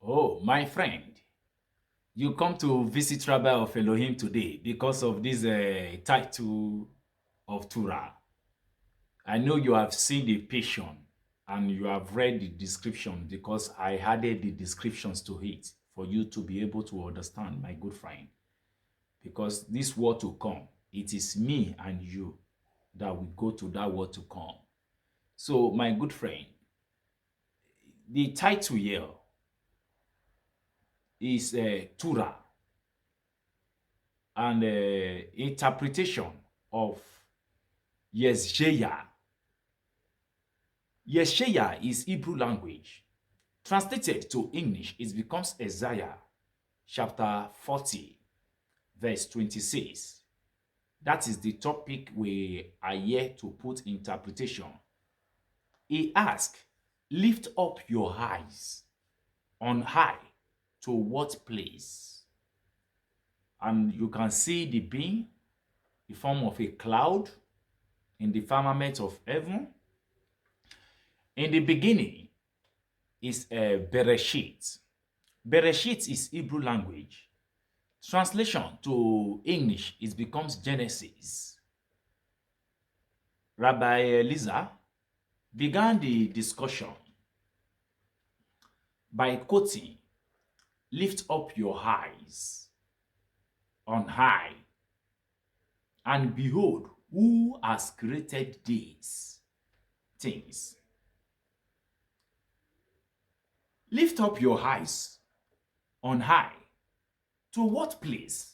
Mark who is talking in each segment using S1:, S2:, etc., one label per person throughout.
S1: Oh, my friend, you come to visit Rabbi of Elohim today because of this title of Torah. I know you have seen the passion and you have read the description because I added the descriptions to it for you to be able to understand, my good friend. Because this word to come, it is me and you that will go to that word to come. So, my good friend, the title here is Torah and interpretation of Yeshayah. Yeshayah is Hebrew language. Translated to English, it becomes Isaiah chapter 40, verse 26. That is the topic we are here to put interpretation. He asks, lift up your eyes on high to what place? And you can see the being, the form of a cloud in the firmament of heaven. In the beginning is Bereshit. Bereshit is Hebrew language. Translation to English, it becomes Genesis. Rabbi Eliza began the discussion by quoting, lift up your eyes on high, and behold, who has created these things. Lift up your eyes on high. To what place?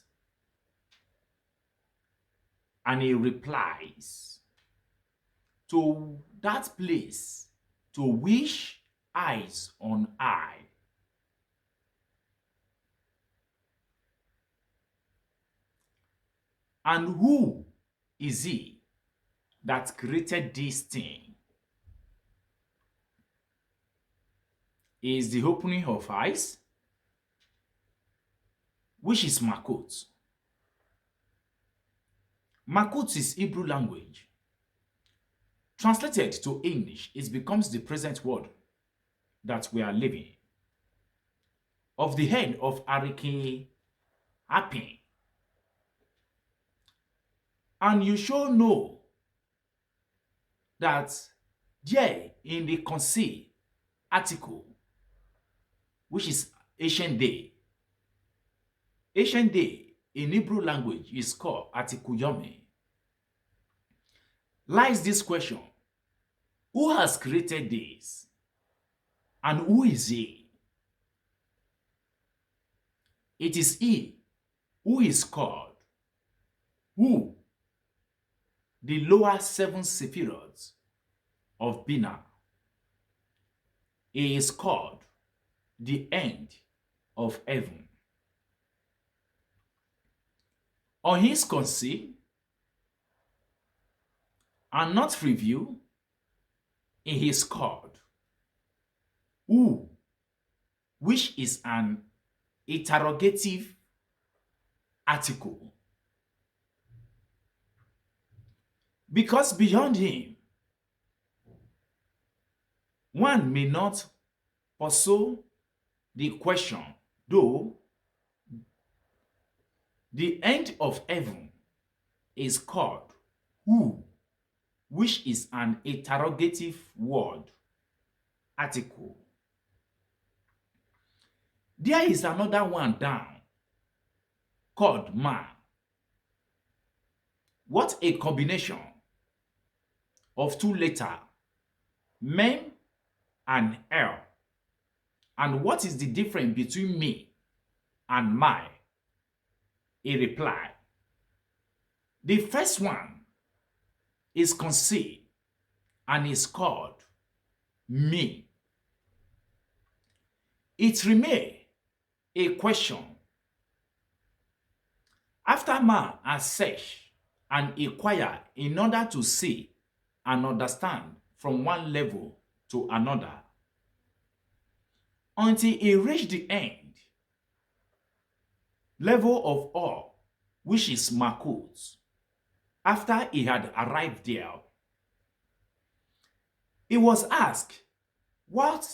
S1: And he replies, to that place to which eyes on high. And who is he that created this thing? Is the opening of eyes, which is Makut. Makut is Hebrew language. Translated to English, it becomes the present word that we are living. Of the head of Hurricane Happy. And you should know that there in the conceit article, which is ancient day in Hebrew language is called article Yomi, lies this question: who has created this? And who is he? It is he who is called, who, the lower seven sephiroths of Bina. He is called the end of heaven. On his conceit and not review, he is called who, which is an interrogative article. Because beyond him, one may not pursue the question, though the end of heaven is called who, which is an interrogative word article. There is another one down called man. What a combination of two letters, mem and el. And what is the difference between me and my? He replied, the first one is conceived and is called me. It remains a question. After man has searched and inquired in order to see and understand from one level to another, until he reached the end level of all, which is Makut. After he had arrived there, he was asked, what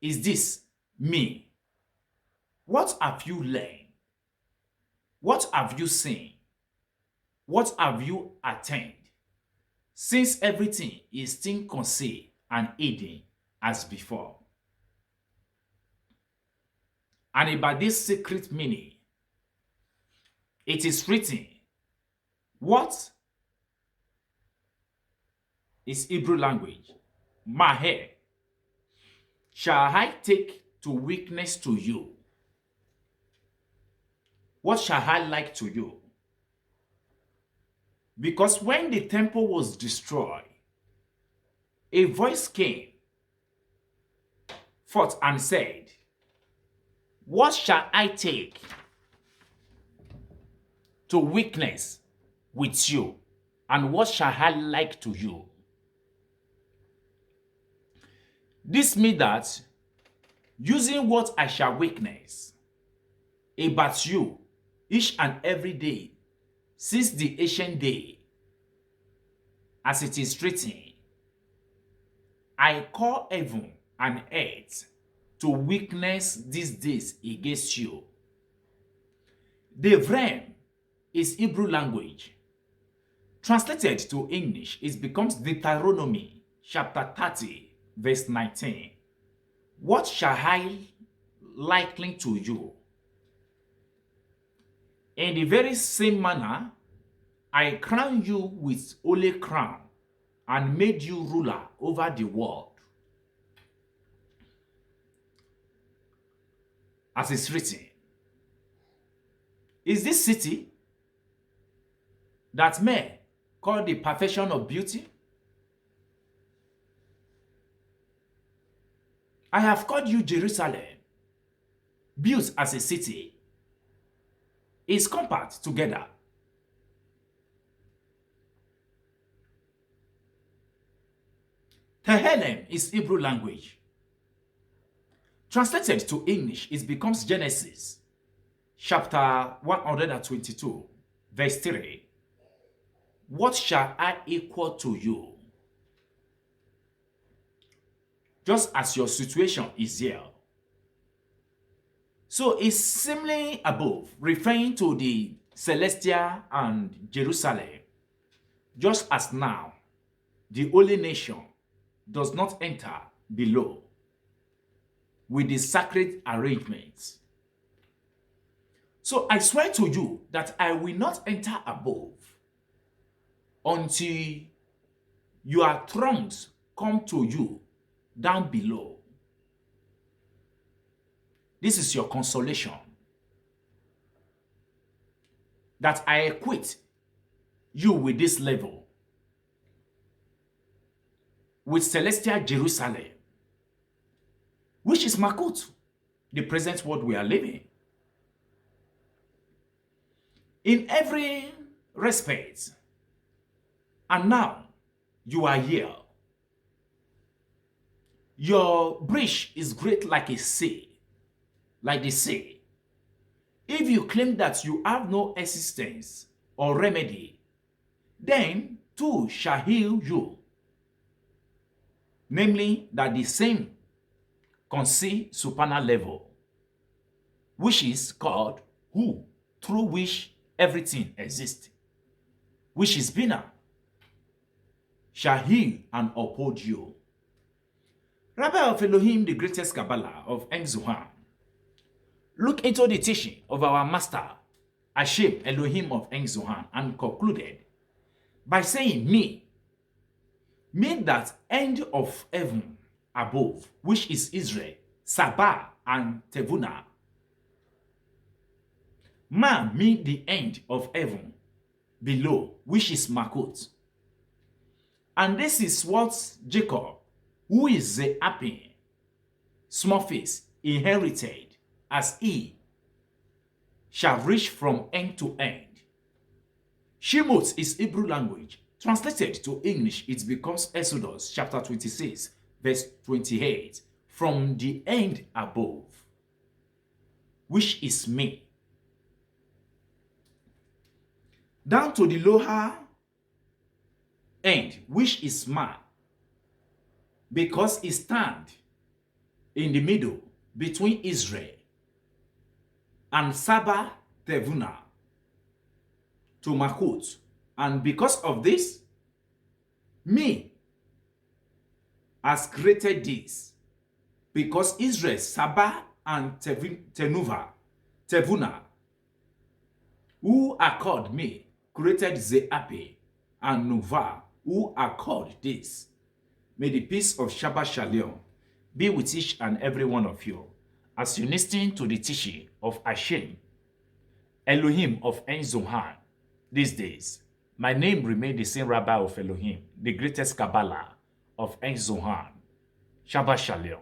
S1: is this me? What have you learned? What have you seen? What have you attained? Since everything is still concealed and hidden as before. And about this secret meaning, it is written, what is Hebrew language? Maher, shall I take to weakness to you? What shall I like to you? Because when the temple was destroyed, a voice came forth and said, what shall I take to weakness with you? And what shall I like to you? This means that using what I shall witness about you each and every day since the ancient day, as it is written, I call heaven and earth to witness these days against you. The realm is Hebrew language. Translated to English, it becomes Deuteronomy chapter 30, verse 19. What shall I liken to you? In the very same manner, I crown you with holy crown and made you ruler over the world. As it's written, is this city that men call the perfection of beauty? I have called you Jerusalem, built as a city, is compact together. Tehillim is Hebrew language. Translated to English, it becomes Genesis, chapter 122, verse 3. What shall I equal to you? Just as your situation is here. So it's similarly above, referring to the Celestia and Jerusalem. Just as now, the holy nation does not enter below with the sacred arrangements. So I swear to you that I will not enter above until your thrones come to you down below. This is your consolation. That I equate you with this level, with celestial Jerusalem, which is Makut, the present world we are living. In every respect, and now you are here. Your breach is great like a sea, like the sea. If you claim that you have no existence or remedy, then two shall heal you. Namely, that the same conceit supernal level, which is called who, through which everything exists, which is Bina, shall heal and uphold you. Rabbi of Elohim, the greatest Kabbalah of Engzuhan, look into the teaching of our master, Hashem Elohim of Engzuhan, and concluded by saying, me that end of heaven above, which is Israel, Sabah, and Tevuna. Man mean the end of heaven below, which is Makot. And this is what Jacob, who is the happy, small face, inherited as he shall reach from end to end. Shemot is Hebrew language. Translated to English, it becomes Exodus chapter 26, verse 28, from the end above, which is me, down to the lower end, which is man, because it stands in the middle between Israel and Saba Tevuna to Makut. And because of this, me has created this. Because Israel, Saba and Tevuna, who are called me, created Zeape and Nova, who are called this. May the peace of Shabbat Shalom be with each and every one of you as you listen to the teaching of Hashem, Elohim of En Zohan these days. My name remains the same Rabbi of Elohim, the greatest Kabbalah of En Zohan. Shabbat Shalom.